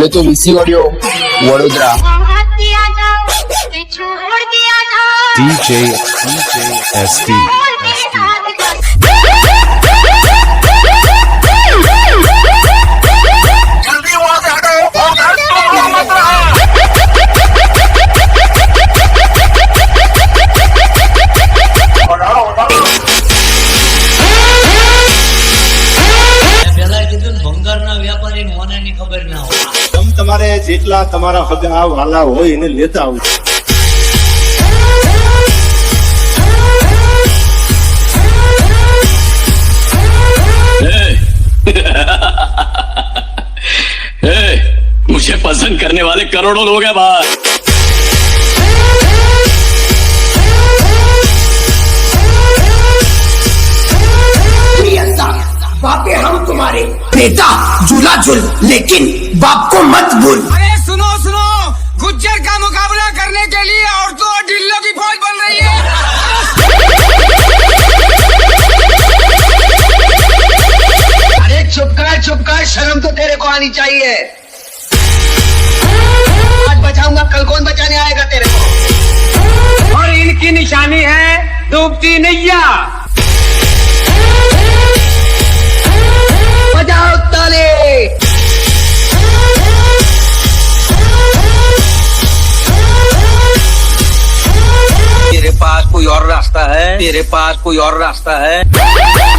बोले तो VC audio Vadodara. DJ SD ભંગારના વ્યાપારી મોનાની ખબર ના હોય। તમારે જેટલા તમારા હગા વાલા હોય એને લેતા આવો। मुझे पसंद करने वाले करोड़ों लोग हैं बाहर। बाप हम तुम्हारे बेटा झूला झूल लेकिन बाप को मत भूल। अरे सुनो सुनो, गुज्जर का मुकाबला करने के लिए औरतों और ढिल्लों की फौज बन रही है। अरे चुप कर, शर्म तो तेरे को आनी चाहिए। आज बचाऊंगा, कल कौन बचाने आएगा तेरे को। और इनकी निशानी है डूबती नैया। बजाओ ताली। तेरे पास कोई और रास्ता है?